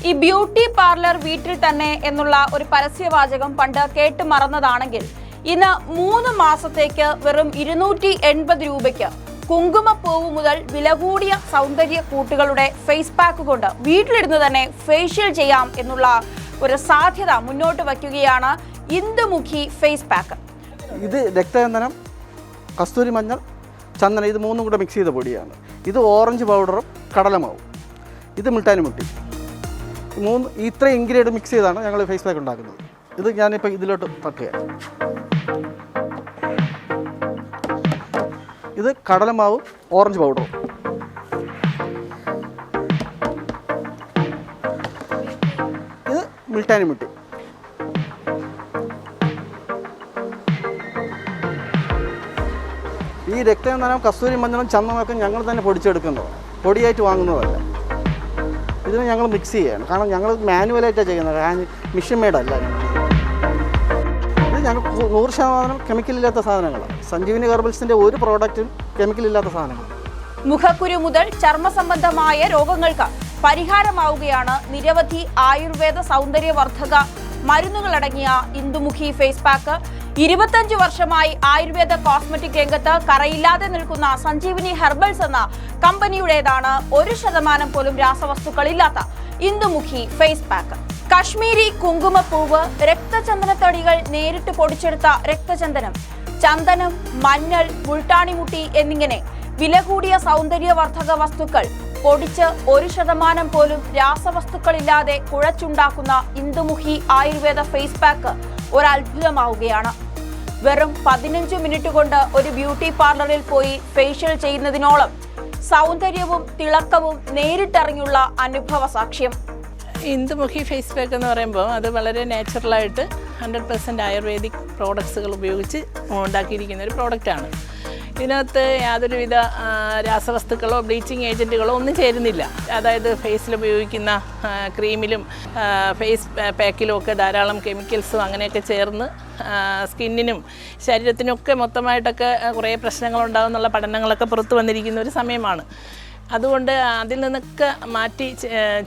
ഈ beauty parlour വീട്ടിൽ തന്നെ എന്നുള്ള ഒരു പരസ്യവാചകം പണ്ട് കേട്ട് മറന്നതാണെങ്കിൽ ഇന്ന് 3 മാസത്തേക്ക് വെറും 280 രൂപയ്ക്ക് കുങ്കുമപ്പൂവ് മുതൽ വില കൂടിയ സൗന്ദര്യ കൂട്ടുകളുടെ ഫേസ് പാക്ക് കൊണ്ട് വീട്ടിലിരുന്ന് തന്നെ ഫേഷ്യൽ ചെയ്യാം എന്നുള്ള ഒരു സാധ്യത മുന്നോട്ട് വയ്ക്കുകയാണ് ഇന്ദുമുഖി ഫേസ് പാക്ക്. ഇത് രക്തചന്ദനം, കസ്തൂരി മഞ്ഞൾ, ചന്ദനം, ഇത് മൂന്നും കൂടെ മിക്സ് ചെയ്ത പൊടിയാണ്. ഇത് ഓറഞ്ച് പൗഡറും കടലമാവും, ഇത് മിൽട്ടാനി മുട്ടി, ഇത്ര ഇൻഗ്രീഡിയൻറ്റ് മിക്സ് ചെയ്താണ് ഞങ്ങൾ ഫേസ് പാക്ക് ഉണ്ടാക്കുന്നത്. ഇത് ഞാനിപ്പോൾ ഇതിലോട്ട് തട്ടുകയാണ്. ഇത് കടലമാവും ഓറഞ്ച് പൗഡറും. ഇത് മിൽട്ടാനി മുട്ടി. ഈ രക്തചന്ദനം, കസ്തൂരി മഞ്ഞളും ചന്ദനമൊക്കെ ഞങ്ങൾ തന്നെ പൊടിച്ചെടുക്കുന്നതാണ്, പൊടിയായിട്ട് വാങ്ങുന്നതല്ല. ഇതിന് ഞങ്ങൾ മിക്സ് ചെയ്യുകയാണ്. കാരണം ഞങ്ങൾ മാനുവലായിട്ടാണ് ചെയ്യുന്നത്, മിഷൻ മെയ്ഡല്ല. ഇത് ഞങ്ങൾ 100% കെമിക്കലില്ലാത്ത സാധനങ്ങളാണ്. സഞ്ജീവനി ഹെർബൽസിൻ്റെ ഒരു പ്രോഡക്റ്റും കെമിക്കലില്ലാത്ത സാധനങ്ങളാണ്. മുഖക്കുരു മുതൽ ചർമ്മ സംബന്ധമായ രോഗങ്ങൾക്ക് പരിഹാരമാവുകയാണ് നിരവധി ആയുർവേദ സൗന്ദര്യവർദ്ധക മരുന്നുകളടങ്ങിയ ഇന്ദുമുഖി ഫേസ് പാക്ക്. 25 വർഷമായി ആയുർവേദ കോസ്മെറ്റിക് രംഗത്ത് കറയില്ലാതെ നിൽക്കുന്ന സഞ്ജീവനി ഹെർബൽസ് എന്ന കമ്പനിയുടേതാണ് 1% പോലും രാസവസ്തുക്കളില്ലാത്ത ഇന്ദുമുഖി ഫേസ് പാക്ക്. കശ്മീരി കുങ്കുമപ്പൂവ്, രക്തചന്ദനത്തടികൾ നേരിട്ട് പൊടിച്ചെടുത്ത രക്തചന്ദനം, ചന്ദനം, മഞ്ഞൾ, മുൾട്ടാണിമുട്ടി എന്നിങ്ങനെ വില കൂടിയ സൗന്ദര്യവർദ്ധക വസ്തുക്കൾ പൊടിച്ച് 1% പോലും രാസവസ്തുക്കളില്ലാതെ കുഴച്ചുണ്ടാക്കുന്ന ഇന്ദുമുഖി ആയുർവേദ ഫേസ് പാക്ക് ഒരത്ഭുതമാവുകയാണ്. വെറും 15 മിനിറ്റ് കൊണ്ട് ഒരു ബ്യൂട്ടി പാർലറിൽ പോയി ഫേഷ്യൽ ചെയ്യുന്നതിനോളം സൗന്ദര്യവും തിളക്കവും നേരിട്ടറിഞ്ഞുള്ള അനുഭവ സാക്ഷ്യം. ഇന്ദുമുഖി ഫേസ് പാക്ക് എന്ന് പറയുമ്പോൾ അത് വളരെ നാച്ചുറലായിട്ട് 100% ആയുർവേദിക് പ്രോഡക്ട്സുകൾ ഉപയോഗിച്ച് ഉണ്ടാക്കിയിരിക്കുന്ന ഒരു പ്രോഡക്റ്റാണ്. ഇതിനകത്ത് യാതൊരുവിധ രാസവസ്തുക്കളോ ബ്ലീച്ചിങ് ഏജൻറ്റുകളോ ഒന്നും ചേരുന്നില്ല. അതായത് ഫേസിൽ ഉപയോഗിക്കുന്ന ക്രീമിലും ഫേസ് പാക്കിലും ഒക്കെ ധാരാളം കെമിക്കൽസും അങ്ങനെയൊക്കെ ചേർന്ന് സ്കിന്നിനും ശരീരത്തിനൊക്കെ മൊത്തമായിട്ടൊക്കെ കുറേ പ്രശ്നങ്ങളുണ്ടാകും എന്നുള്ള പഠനങ്ങളൊക്കെ പുറത്തു വന്നിരിക്കുന്ന ഒരു സമയമാണ്. അതുകൊണ്ട് അതിൽ നിന്നൊക്കെ മാറ്റി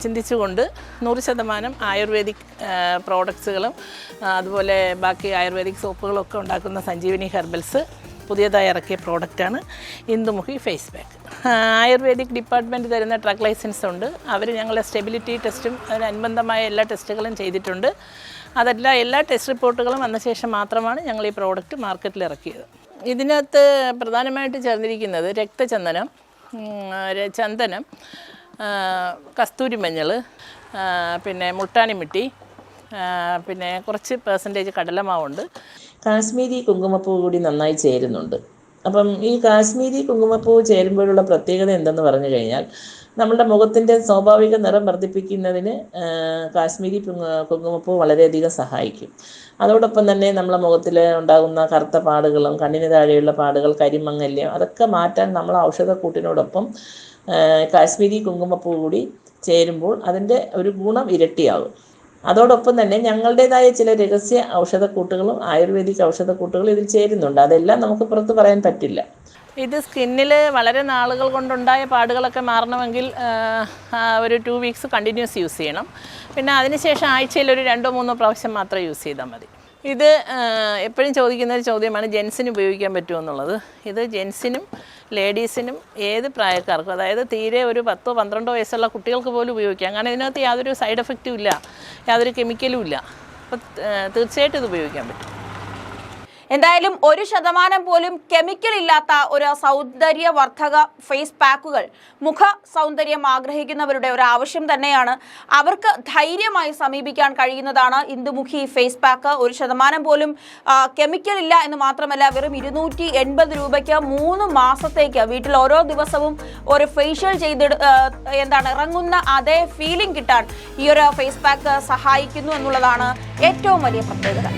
ചിന്തിച്ചുകൊണ്ട് 100% ആയുർവേദിക് പ്രോഡക്ട്സുകളും അതുപോലെ ബാക്കി ആയുർവേദിക് സോപ്പുകളൊക്കെ ഉണ്ടാക്കുന്ന സഞ്ജീവനി ഹെർബൽസ് പുതിയതായി ഇറക്കിയ പ്രോഡക്റ്റാണ് ഇന്ദുമുഖി ഫേസ് പാക്ക്. ആയുർവേദിക് ഡിപ്പാർട്ട്മെൻറ്റ് തരുന്ന ട്രക്ക് ലൈസൻസ് ഉണ്ട്. അവർ ഞങ്ങളുടെ സ്റ്റെബിലിറ്റി ടെസ്റ്റും അതിനനുബന്ധമായ എല്ലാ ടെസ്റ്റുകളും ചെയ്തിട്ടുണ്ട്. അതെല്ലാം എല്ലാ ടെസ്റ്റ് റിപ്പോർട്ടുകളും വന്ന ശേഷം മാത്രമാണ് ഞങ്ങൾ ഈ പ്രോഡക്റ്റ് മാർക്കറ്റിൽ ഇറക്കിയത്. ഇതിനകത്ത് പ്രധാനമായിട്ട് ചേർന്നിരിക്കുന്നത് രക്തചന്ദനം, ചന്ദനം, കസ്തൂരി മഞ്ഞൾ, പിന്നെ മുൾട്ടാണിമിട്ടി, പിന്നെ കുറച്ച് % കടലമാവുണ്ട്. കാശ്മീരി കുങ്കുമപ്പൂ കൂടി നന്നായി ചേരുന്നുണ്ട്. അപ്പം ഈ കാശ്മീരി കുങ്കുമപ്പൂ ചേരുമ്പോഴുള്ള പ്രത്യേകത എന്തെന്ന് പറഞ്ഞു കഴിഞ്ഞാൽ, നമ്മുടെ മുഖത്തിൻ്റെ സ്വാഭാവിക നിറം വർദ്ധിപ്പിക്കുന്നതിന് കാശ്മീരി കുങ്കുമപ്പൂ വളരെയധികം സഹായിക്കും. അതോടൊപ്പം തന്നെ നമ്മളെ മുഖത്തിൽ ഉണ്ടാകുന്ന കറുത്ത പാടുകളും കണ്ണിന് താഴെയുള്ള പാടുകൾ, കരിമങ്ങല്യം, അതൊക്കെ മാറ്റാൻ നമ്മൾ ഔഷധക്കൂട്ടിനോടൊപ്പം കാശ്മീരി കുങ്കുമപ്പൂ കൂടി ചേരുമ്പോൾ അതിൻ്റെ ഒരു ഗുണം ഇരട്ടിയാകും. അതോടൊപ്പം തന്നെ ഞങ്ങളുടേതായ ചില രഹസ്യ ഔഷധക്കൂട്ടുകളും ആയുർവേദിക് ഔഷധക്കൂട്ടുകളും ഇതിൽ ചേരുന്നുണ്ട്. അതെല്ലാം നമുക്ക് പുറത്ത് പറയാൻ പറ്റില്ല. ഇത് സ്കിന്നിൽ വളരെ നാളുകൾ കൊണ്ടുണ്ടായ പാടുകളൊക്കെ മാറണമെങ്കിൽ ഒരു 2 വീക്സ് കണ്ടിന്യൂസ് യൂസ് ചെയ്യണം. പിന്നെ അതിനുശേഷം ആഴ്ചയിൽ ഒരു 2-3 പ്രാവശ്യം മാത്രം യൂസ് ചെയ്താൽ മതി. ഇത് എപ്പോഴും ചോദിക്കുന്ന ഒരു ചോദ്യമാണ്, ജെൻസിന് ഉപയോഗിക്കാൻ പറ്റുമോ എന്നുള്ളത്. ഇത് ജെൻസിനും ലേഡീസിനും ഏത് പ്രായക്കാർക്കും, അതായത് തീരെ ഒരു 10-12 വയസ്സുള്ള കുട്ടികൾക്ക് പോലും ഉപയോഗിക്കാം. കാരണം ഇതിനകത്ത് യാതൊരു സൈഡ് എഫക്റ്റും ഇല്ല, യാതൊരു കെമിക്കലും ഇല്ല. അപ്പോൾ തീർച്ചയായിട്ടും ഇത് ഉപയോഗിക്കാൻ പറ്റും. എന്തായാലും 1% പോലും കെമിക്കൽ ഇല്ലാത്ത ഒരു സൗന്ദര്യവർദ്ധക ഫേസ് പാക്കുകൾ മുഖ സൗന്ദര്യം ആഗ്രഹിക്കുന്നവരുടെ ഒരു ആവശ്യം തന്നെയാണ്. അവർക്ക് ധൈര്യമായി സമീപിക്കാൻ കഴിയുന്നതാണ് ഇന്ദുമുഖി ഫേസ് പാക്ക്. 1% പോലും കെമിക്കൽ ഇല്ല എന്ന് മാത്രമല്ല, വെറും 280 രൂപയ്ക്ക് 3 മാസത്തേക്ക് വീട്ടിൽ ഓരോ ദിവസവും ഒരു ഫേഷ്യൽ ഇറങ്ങുന്ന അതേ ഫീലിംഗ് കിട്ടാൻ ഈ ഒരു ഫേസ് പാക്ക് സഹായിക്കുന്നു എന്നുള്ളതാണ് ഏറ്റവും വലിയ പ്രത്യേകത.